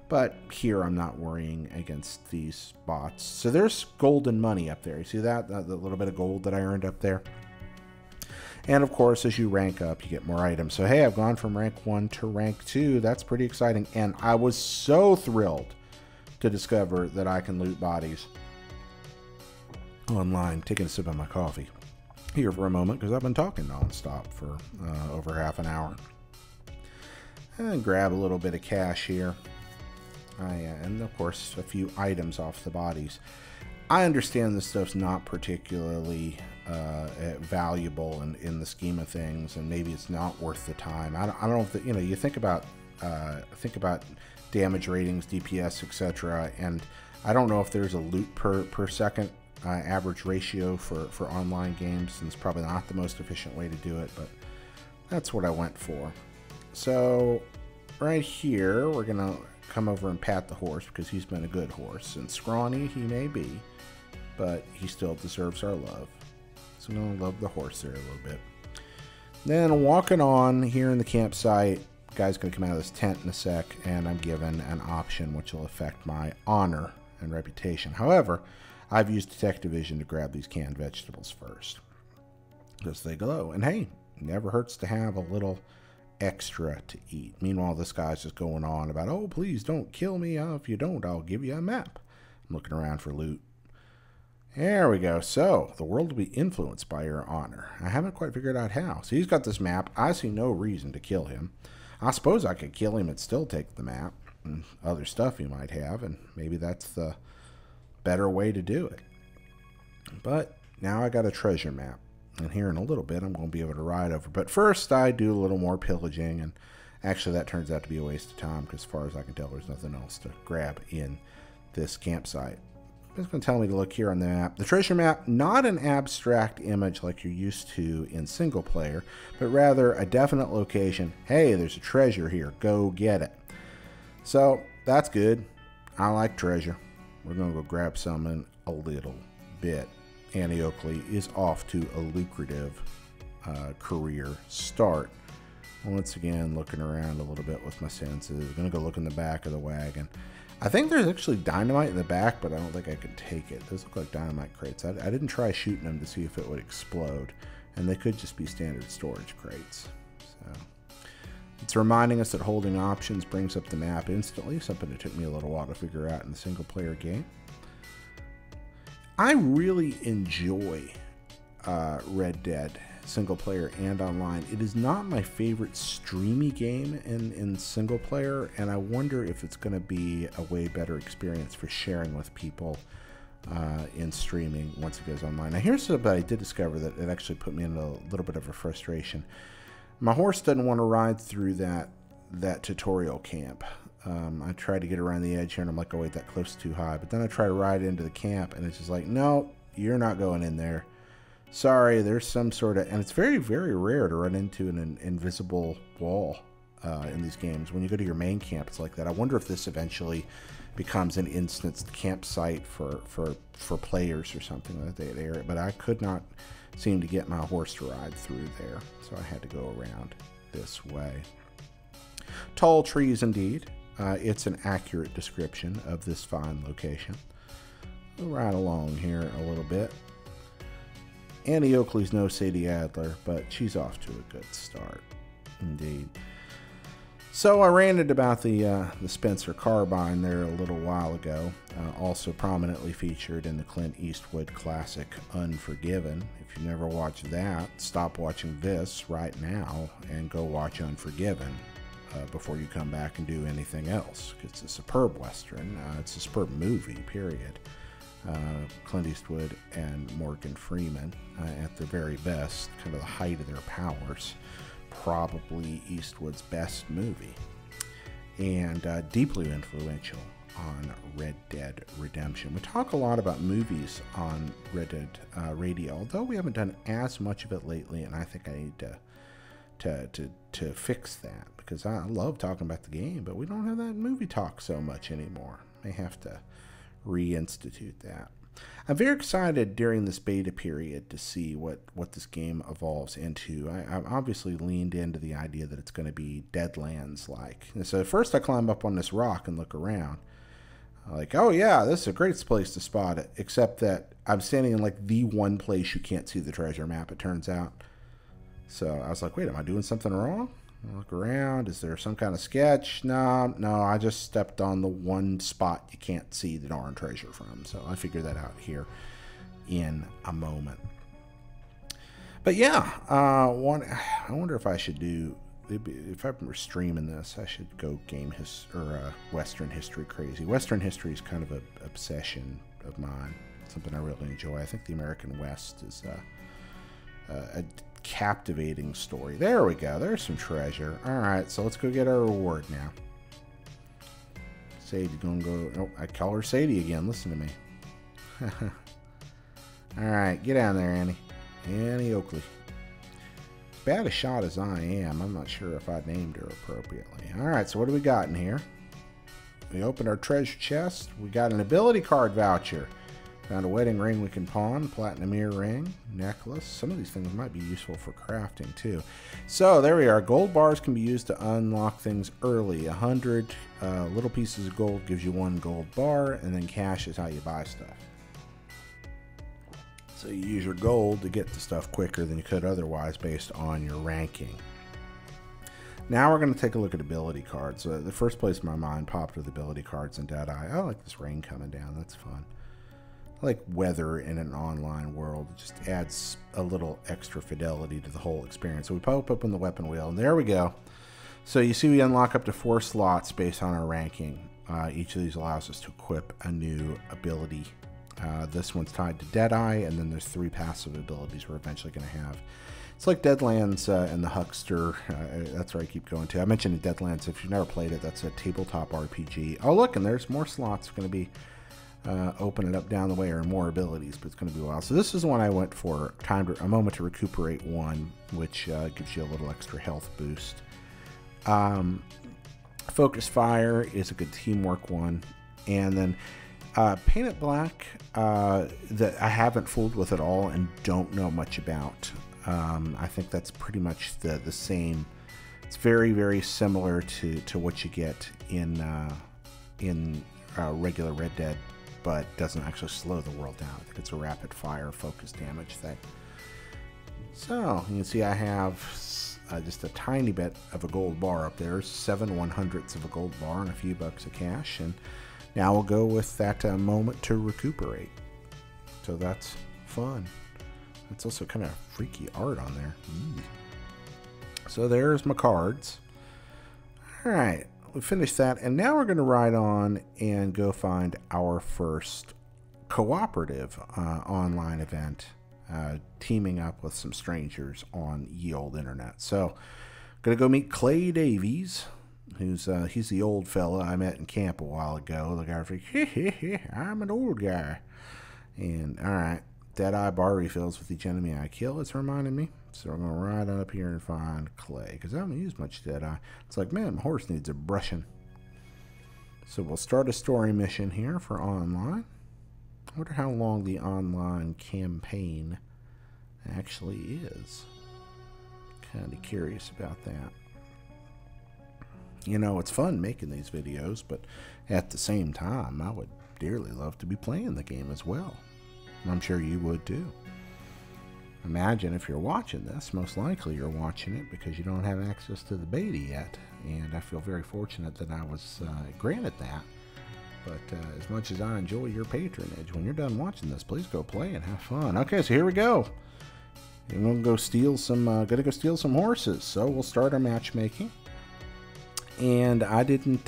But here I'm not worrying against these bots. So there's golden money up there. You see that? The little bit of gold that I earned up there. And of course, as you rank up, you get more items. So hey, I've gone from rank 1 to rank 2. That's pretty exciting. And I was so thrilled to discover that I can loot bodies online. Taking a sip of my coffee here for a moment because I've been talking nonstop for over half an hour. And grab a little bit of cash here. And of course, a few items off the bodies. I understand this stuff's not particularly valuable in the scheme of things, and maybe it's not worth the time. I don't know if you know. You think about damage ratings, DPS, etc., and I don't know if there's a loot per second average ratio for online games, and it's probably not the most efficient way to do it, but that's what I went for. So right here, we're gonna come over and pat the horse because he's been a good horse, and scrawny he may be, but he still deserves our love. So I'm gonna love the horse there a little bit. Then walking on here in the campsite, guy's gonna come out of this tent in a sec, and I'm given an option which will affect my honor and reputation. However, I've used detective vision to grab these canned vegetables first because they glow, and hey, never hurts to have a little extra to eat. Meanwhile, this guy's just going on about, oh, please don't kill me. If you don't, I'll give you a map. I'm looking around for loot. There we go. So the world will be influenced by your honor. I haven't quite figured out how. So he's got this map. I see no reason to kill him. I suppose I could kill him and still take the map and other stuff he might have, and maybe that's the better way to do it. But now I got a treasure map, and here in a little bit I'm going to be able to ride over. But first I do a little more pillaging, and actually that turns out to be a waste of time because as far as I can tell there's nothing else to grab in this campsite. It's going to tell me to look here on the map. The treasure map, not an abstract image like you're used to in single player, but rather a definite location. Hey, there's a treasure here. Go get it. So that's good. I like treasure. We're going to go grab some in a little bit. Annie Oakley is off to a lucrative career start. Once again, looking around a little bit with my senses. Going to go look in the back of the wagon. I think there's actually dynamite in the back, but I don't think I could take it. Those look like dynamite crates. I didn't try shooting them to see if it would explode, and they could just be standard storage crates. So it's reminding us that holding options brings up the map instantly, something that took me a little while to figure out in the single player game. I really enjoy Red Dead single player and online. It is not my favorite streamy game in single player, and I wonder if it's going to be a way better experience for sharing with people in streaming once it goes online. Now here's something I did discover that it actually put me in a little bit of a frustration. My horse doesn't want to ride through that tutorial camp. I tried to get around the edge here, and I'm like, oh wait, that cliff's too high. But then I try to ride into the camp, and it's just like, no, you're not going in there. Sorry, there's some sort of, and it's very, very rare to run into an invisible wall in these games. When you go to your main camp, it's like that. I wonder if this eventually becomes an instanced campsite for players or something like that. But I could not seem to get my horse to ride through there, so I had to go around this way. Tall trees indeed. It's an accurate description of this fine location. We'll ride along here a little bit. Annie Oakley's no Sadie Adler, but she's off to a good start, indeed. So I ranted about the Spencer carbine there a little while ago, also prominently featured in the Clint Eastwood classic Unforgiven. If you never watched that, stop watching this right now and go watch Unforgiven before you come back and do anything else. It's a superb Western. It's a superb movie, period. Clint Eastwood and Morgan Freeman at the very best, kind of the height of their powers. Probably Eastwood's best movie, and deeply influential on Red Dead Redemption. We talk a lot about movies on Red Dead Radio, although we haven't done as much of it lately, and I think I need to to fix that, because I love talking about the game, but we don't have that movie talk so much anymore. May have to reinstitute that. I'm very excited during this beta period to see what this game evolves into. I've obviously leaned into the idea that it's going to be Deadlands-like. So at first I climb up on this rock and look around. Like, oh yeah, this is a great place to spot it, except that I'm standing in like the one place you can't see the treasure map, it turns out. So I was like, wait, am I doing something wrong? I look around, is there some kind of sketch? No, I just stepped on the one spot you can't see the darn treasure from. So I figured that out here in a moment. But yeah, I wonder if I should do, if I'm streaming this, I should go Western history crazy. Western history is kind of an obsession of mine, something I really enjoy. I think the American West is a captivating story. There we go. There's some treasure. All right, so let's go get our reward now. Sadie gonna go. Oh, I call her Sadie again. Listen to me. All right, get down there, Annie. Annie Oakley. Bad a shot as I am, I'm not sure if I named her appropriately. All right, so what do we got in here? We opened our treasure chest. We got an ability card voucher. Found a wedding ring we can pawn, platinum earring, necklace. Some of these things might be useful for crafting too. So there we are. Gold bars can be used to unlock things early. 100 little pieces of gold gives you 1 gold bar, and then cash is how you buy stuff. So you use your gold to get the stuff quicker than you could otherwise based on your ranking. Now we're going to take a look at ability cards. The first place my mind popped with ability cards in Deadeye. I like this rain coming down. That's fun. I like weather in an online world. It just adds a little extra fidelity to the whole experience. So we pop up in the weapon wheel, and there we go. So you see we unlock up to 4 slots based on our ranking. Each of these allows us to equip a new ability. This one's tied to Deadeye, and then there's 3 passive abilities we're eventually going to have. It's like Deadlands and the Huckster. That's where I keep going to. I mentioned Deadlands. If you've never played it, that's a tabletop RPG. Oh, look, and there's more slots going to be open it up down the way, or more abilities, but it's going to be a while. So this is the one I went for. A moment to recuperate 1, which gives you a little extra health boost. Focus Fire is a good teamwork one. And then Paint It Black, that I haven't fooled with at all and don't know much about. I think that's pretty much the same. It's very, very similar to what you get in regular Red Dead, but doesn't actually slow the world down. I think it's a rapid fire focus damage thing. So you can see I have just a tiny bit of a gold bar up there, 7 1/100ths of a gold bar and a few bucks of cash. And now we'll go with that moment to recuperate. So that's fun. It's also kind of freaky art on there. So there's my cards. All right, we finished that, and now we're going to ride on and go find our first cooperative online event, teaming up with some strangers on ye old internet. So going to go meet Clay Davies, who's he's the old fella I met in camp a while ago. The guy's like, I'm an old guy. And all right, Deadeye bar refills with each enemy I kill, it's reminding me. So we're going to ride on up here and find Clay, because I haven't used much Deadeye. It's like, man, my horse needs a brushing. So we'll start a story mission here for online. I wonder how long the online campaign actually is. Kind of curious about that. You know, it's fun making these videos, but at the same time, I would dearly love to be playing the game as well. And I'm sure you would too. Imagine if you're watching this, most likely you're watching it because you don't have access to the beta yet. And I feel very fortunate that I was granted that. But as much as I enjoy your patronage, when you're done watching this, please go play and have fun. Okay, so here we go. I'm gonna go steal some. Gonna go steal some horses. So we'll start our matchmaking. And I didn't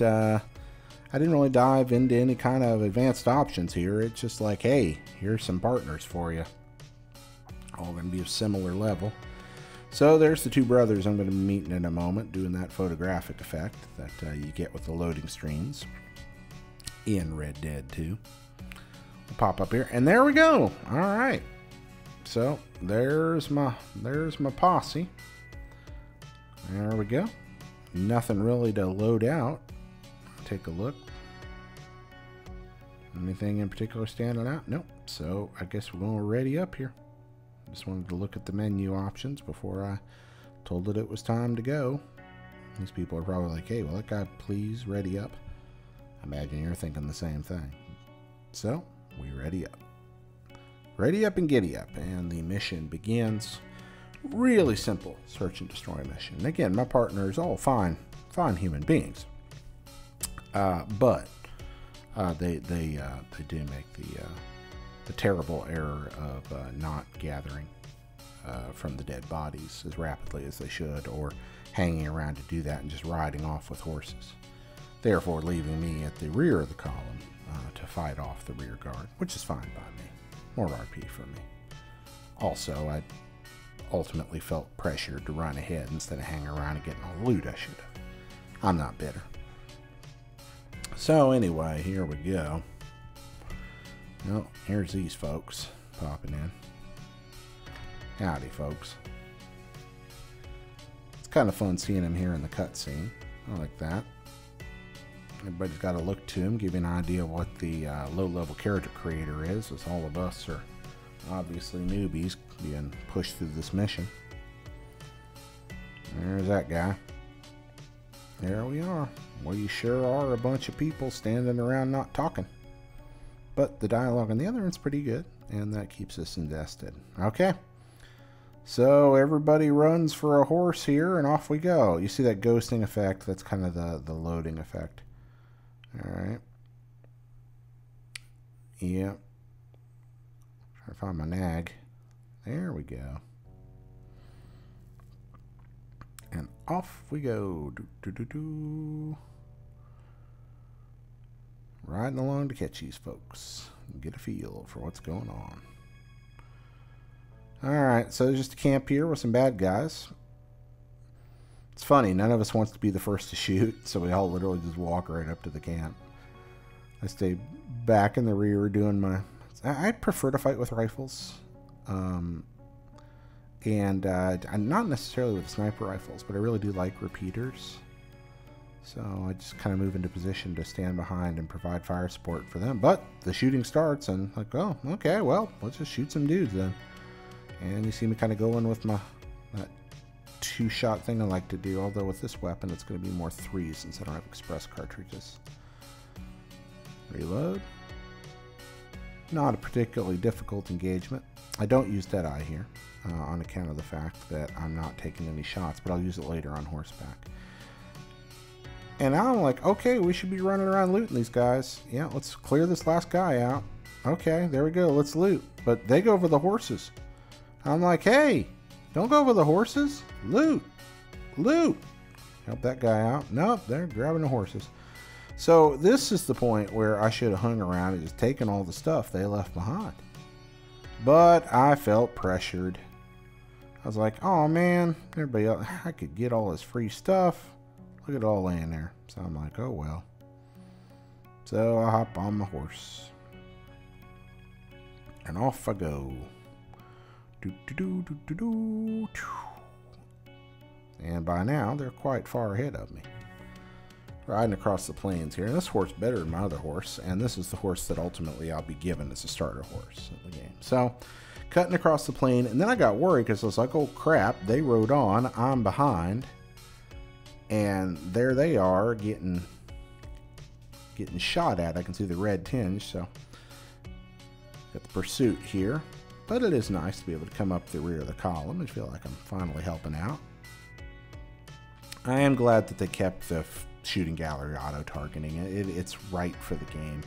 really dive into any kind of advanced options here. It's just like, hey, here's some partners for you. All going to be of similar level. So there's the 2 brothers I'm going to be meeting in a moment, doing that photographic effect that you get with the loading screens in Red Dead 2. We'll pop up here, and there we go. All right. So there's my posse. There we go. Nothing really to load out. Take a look. Anything in particular standing out? Nope. So I guess we're going to ready up here. Just wanted to look at the menu options before I told it was time to go. These people are probably like, hey, will that guy please ready up? I imagine you're thinking the same thing. So we ready up. Ready up and giddy up. And the mission begins. Really simple search and destroy mission. And again, my partners, all fine human beings. But they do make the terrible error of not gathering from the dead bodies as rapidly as they should, or hanging around to do that and just riding off with horses, therefore leaving me at the rear of the column to fight off the rear guard, which is fine by me. More RP for me. Also, I ultimately felt pressured to run ahead instead of hang around and getting all the loot I should have. I'm not bitter. So anyway, here we go. Well, here's these folks popping in. Howdy, folks. It's kind of fun seeing them here in the cutscene. I like that. Everybody's got to look to him, give you an idea of what the low-level character creator is, as all of us are obviously newbies being pushed through this mission. There's that guy. There we are. We sure are a bunch of people standing around not talking. But the dialogue on the other end's pretty good, and that keeps us invested. Okay. So everybody runs for a horse here, and off we go. You see that ghosting effect? That's kind of the loading effect. Alright. Yep. Trying to find my nag. There we go. And off we go. Riding along to catch these folks. Get a feel for what's going on. Alright, so there's just a camp here with some bad guys. It's funny, none of us wants to be the first to shoot, so we all literally just walk right up to the camp. I stay back in the rear doing my... I'd prefer to fight with rifles. And not necessarily with sniper rifles, but I really do like repeaters. So I just kind of move into position to stand behind and provide fire support for them. But the shooting starts, and like, oh, okay, well, let's just shoot some dudes then. And you see me kind of going with that two-shot thing I like to do, although with this weapon it's going to be more threes since I don't have express cartridges. Reload. Not a particularly difficult engagement. I don't use Deadeye here on account of the fact that I'm not taking any shots, but I'll use it later on horseback. And now I'm like, okay, we should be running around looting these guys. Yeah, let's clear this last guy out. Okay, there we go, let's loot. But they go for the horses. I'm like, hey, don't go for the horses. Loot. Loot. Help that guy out. Nope, they're grabbing the horses. So this is the point where I should have hung around and just taken all the stuff they left behind. But I felt pressured. I was like, oh man, everybody else, I could get all this free stuff. Look at it all laying there. So I'm like, oh well. So I hop on my horse. And off I go. And by now, they're quite far ahead of me. Riding across the plains here. And this horse better than my other horse. And this is the horse that ultimately I'll be given as a starter horse in the game. So, cutting across the plain. And then I got worried because I was like, oh crap, they rode on. I'm behind. And there they are getting shot at. I can see the red tinge. So, got the pursuit here. But it is nice to be able to come up the rear of the column and feel like I'm finally helping out. I am glad that they kept the shooting gallery auto-targeting. It's right for the game.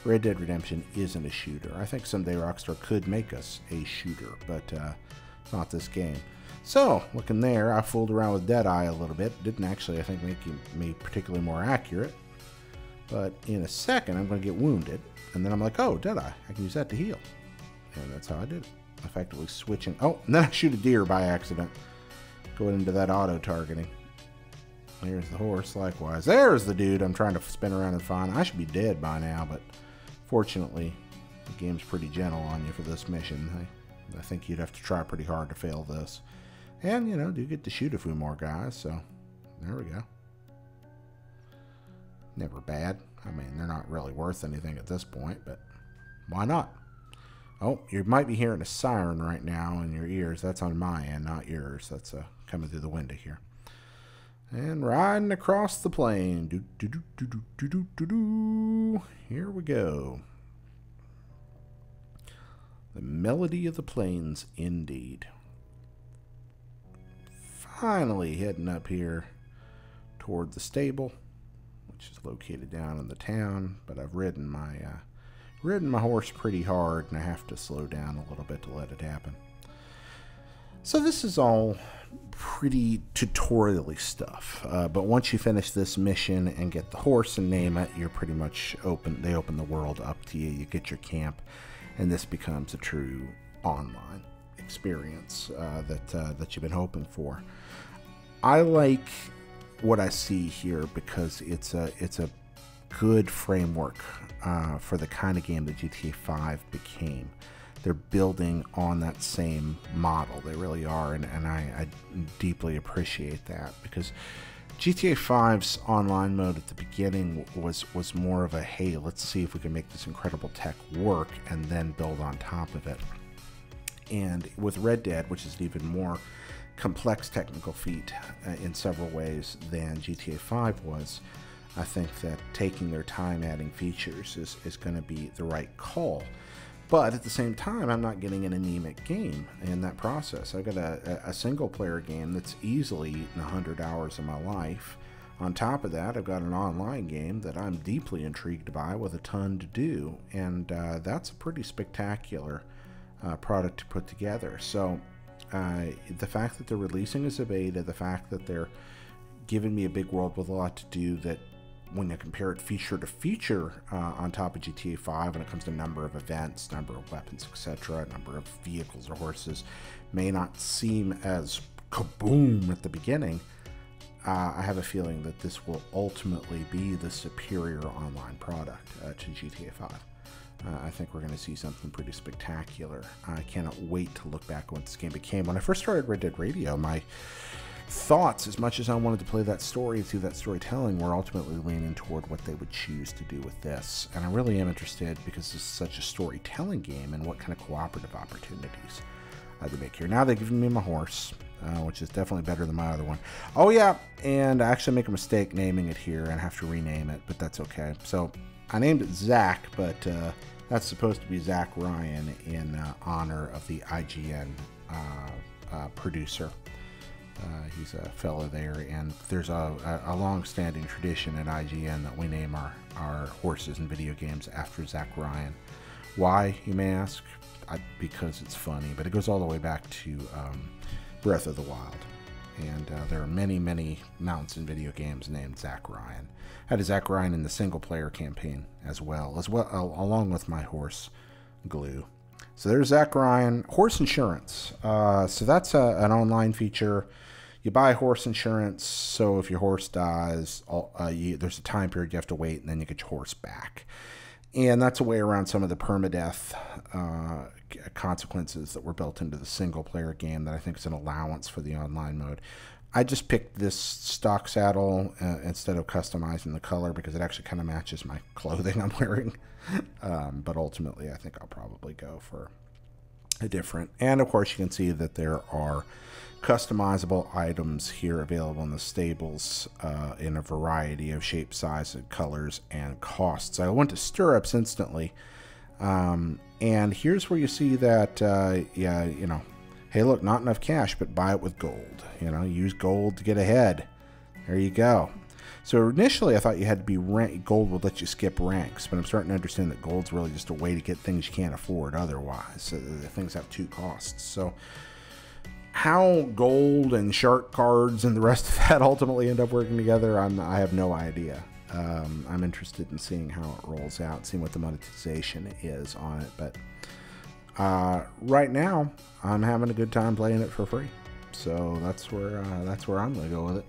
Red Dead Redemption isn't a shooter. I think someday Rockstar could make us a shooter, but it's not this game. So, looking there, I fooled around with Deadeye a little bit. Didn't actually, I think, make me particularly more accurate. But in a second, I'm going to get wounded. And then I'm like, oh, Deadeye. I can use that to heal. And that's how I did it. Effectively switching. Oh, and then I shoot a deer by accident. Going into that auto-targeting. There's the horse, likewise. There's the dude I'm trying to spin around and find. I should be dead by now, but fortunately, the game's pretty gentle on you for this mission. I think you'd have to try pretty hard to fail this. And, you know, do get to shoot a few more guys, so there we go. Never bad. I mean, they're not really worth anything at this point, but why not? Oh, you might be hearing a siren right now in your ears. That's on my end, not yours. That's coming through the window here. And riding across the plain. Do, do, do, do, do, do, do, do, do. Here we go. The melody of the plains, indeed. Finally heading up here toward the stable, which is located down in the town. But I've ridden my horse pretty hard, and I have to slow down a little bit to let it happen. So this is all pretty tutorial-y stuff. But once you finish this mission and get the horse and name it, you're pretty much open. They open the world up to you. You get your camp, and this becomes a true online experience that you've been hoping for. I like what I see here because it's a good framework for the kind of game that GTA 5 became. They're building on that same model. They really are, and I deeply appreciate that, because GTA 5's online mode at the beginning was more of a, hey, let's see if we can make this incredible tech work and then build on top of it. And with Red Dead, which is an even more complex technical feat in several ways than GTA 5 was, I think that taking their time adding features is going to be the right call. But at the same time, I'm not getting an anemic game in that process. I've got a single-player game that's easily eaten 100 hours of my life. On top of that, I've got an online game that I'm deeply intrigued by with a ton to do. And that's a pretty spectacular product to put together. So the fact that they're releasing as a beta, the fact that they're giving me a big world with a lot to do, that when you compare it feature to feature on top of GTA 5 when it comes to number of events, number of weapons, etc., number of vehicles or horses, may not seem as kaboom at the beginning, I have a feeling that this will ultimately be the superior online product to GTA 5. I think we're going to see something pretty spectacular. I cannot wait to look back on what this game became. When I first started Red Dead Radio, my thoughts, as much as I wanted to play that story through that storytelling, were ultimately leaning toward what they would choose to do with this. And I really am interested, because this is such a storytelling game, and what kind of cooperative opportunities they make here. Now they've given me my horse, which is definitely better than my other one. Oh yeah, and I actually make a mistake naming it here, and I have to rename it, but that's okay. So I named it Zach, but that's supposed to be Zach Ryan in honor of the IGN producer. He's a fellow there, and there's a long-standing tradition at IGN that we name our horses in video games after Zach Ryan. Why, you may ask? Because it's funny, but it goes all the way back to Breath of the Wild. And there are many, many mounts in video games named Zach Ryan. I had a Zach Ryan in the single-player campaign as well, along with my horse, Glue. So there's Zach Ryan. Horse insurance. So that's an online feature. You buy horse insurance, so if your horse dies, there's a time period you have to wait, and then you get your horse back. And that's a way around some of the permadeath consequences that were built into the single-player game that I think is an allowance for the online mode. I just picked this stock saddle instead of customizing the color, because it actually kind of matches my clothing I'm wearing. But ultimately, I think I'll probably go for a different. And of course, you can see that there are customizable items here available in the stables in a variety of shapes, sizes, and colors, and costs. I went to stirrups instantly, and here's where you see that, yeah, you know, hey, look, not enough cash, but buy it with gold. You know, use gold to get ahead. There you go. So initially, I thought you had to be gold would let you skip ranks, but I'm starting to understand that gold's really just a way to get things you can't afford otherwise. So the things have two costs. So how gold and shark cards and the rest of that ultimately end up working together, I have no idea. I'm interested in seeing how it rolls out, seeing what the monetization is on it. But right now, I'm having a good time playing it for free. So that's where I'm going to go with it.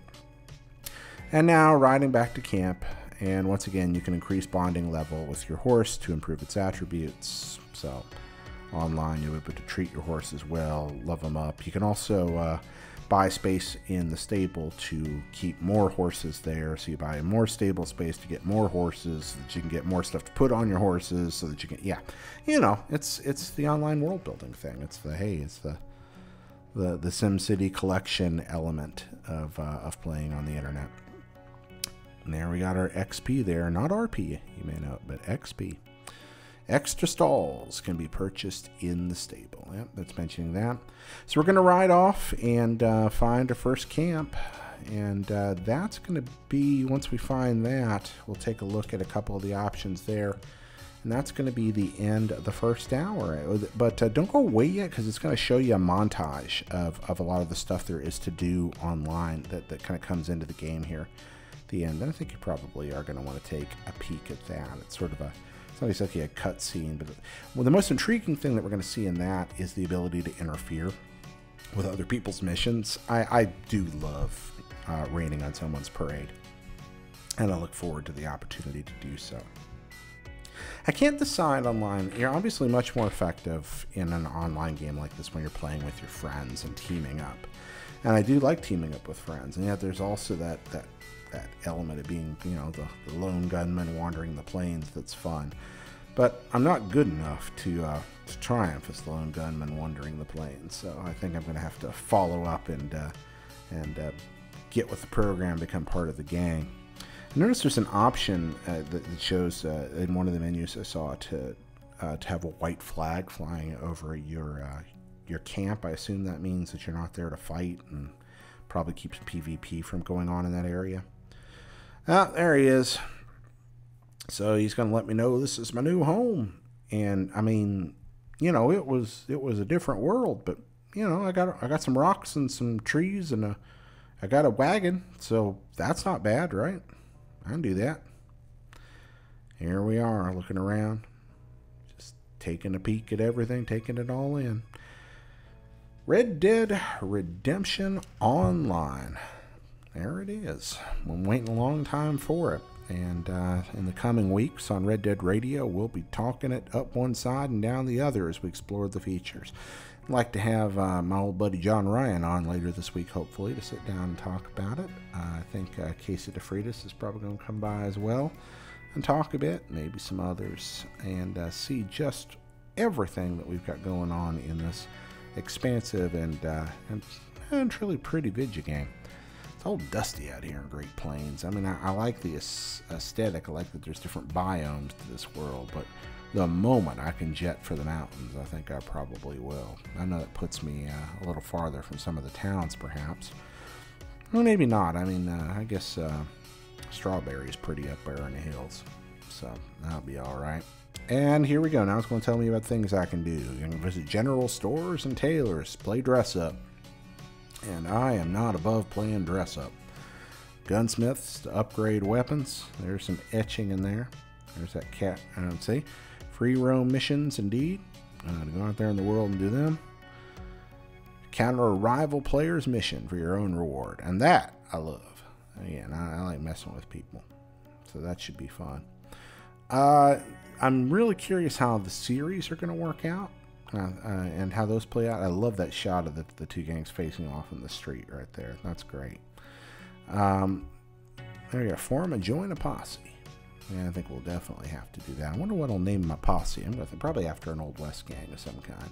And now riding back to camp, and once again, you can increase bonding level with your horse to improve its attributes. So online, you'll be able to treat your horse as well, love them up. You can also buy space in the stable to keep more horses there. So you buy more stable space to get more horses, so that you can get more stuff to put on your horses, so that you can, yeah, you know, it's the online world building thing. It's the, hey, it's the SimCity collection element of playing on the internet. And there we got our XP there, not RP, you may know, but XP. Extra stalls can be purchased in the stable. Yep, that's mentioning that. So we're going to ride off and find our first camp. And that's going to be, once we find that, we'll take a look at a couple of the options there. And that's going to be the end of the first hour. But don't go away yet, because it's going to show you a montage of a lot of the stuff there is to do online that kind of comes into the game here at the end. And I think you probably are going to want to take a peek at that. It's sort of it's not exactly a cutscene, but well, the most intriguing thing that we're going to see in that is the ability to interfere with other people's missions. I do love raining on someone's parade, and I look forward to the opportunity to do so. I can't decide online. You're obviously much more effective in an online game like this when you're playing with your friends and teaming up. And I do like teaming up with friends, and yet there's also that element of being, you know, the lone gunman wandering the plains that's fun. But I'm not good enough to triumph as the lone gunman wandering the plains, so I think I'm going to have to follow up and get with the program, become part of the gang. I noticed there's an option that shows in one of the menus I saw to have a white flag flying over your camp. I assume that means that you're not there to fight, and probably keeps PvP from going on in that area. Ah, there he is. So he's going to let me know this is my new home. And I mean, you know, it was a different world, but you know, I got some rocks and some trees, and I got a wagon, so that's not bad, right? I can do that. Here we are, looking around, just taking a peek at everything, taking it all in. Red Dead Redemption Online. There it is. I'm waiting a long time for it. And in the coming weeks on Red Dead Radio, we'll be talking it up one side and down the other as we explore the features. I'd like to have my old buddy John Ryan on later this week, hopefully, to sit down and talk about it. I think Casey DeFreitas is probably going to come by as well and talk a bit, maybe some others, and see just everything that we've got going on in this expansive and truly pretty video game. It's all dusty out here in Great Plains. I mean, I like the aesthetic. I like that there's different biomes to this world, but the moment I can jet for the mountains, I think I probably will. I know that puts me a little farther from some of the towns, perhaps. Well, maybe not. I mean, I guess Strawberry's pretty up there in the hills, so that'll be all right. And here we go. Now it's going to tell me about things I can do. You can visit general stores and tailors, play dress up. And I am not above playing dress up. Gunsmiths to upgrade weapons. There's some etching in there. There's that cat. See? Free roam missions, indeed. To go out there in the world and do them. Counter a rival player's mission for your own reward. And that I love. Again, I like messing with people. So that should be fun. I'm really curious how the series are going to work out. And how those play out. I love that shot of the two gangs facing off in the street right there. That's great. There you go. Form and join a posse. Yeah, I think we'll definitely have to do that. I wonder what I'll name my posse. I'm probably after an Old West gang of some kind.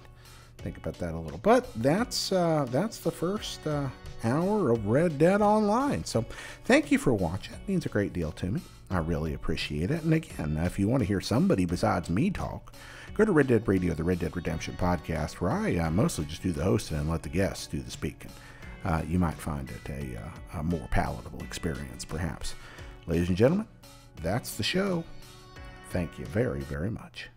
Think about that a little. But that's the first hour of Red Dead Online. So thank you for watching. It means a great deal to me. I really appreciate it. And again, if you want to hear somebody besides me talk, go to Red Dead Radio, the Red Dead Redemption podcast, where I mostly just do the hosting and let the guests do the speaking. You might find it a more palatable experience, perhaps. Ladies and gentlemen, that's the show. Thank you very, very much.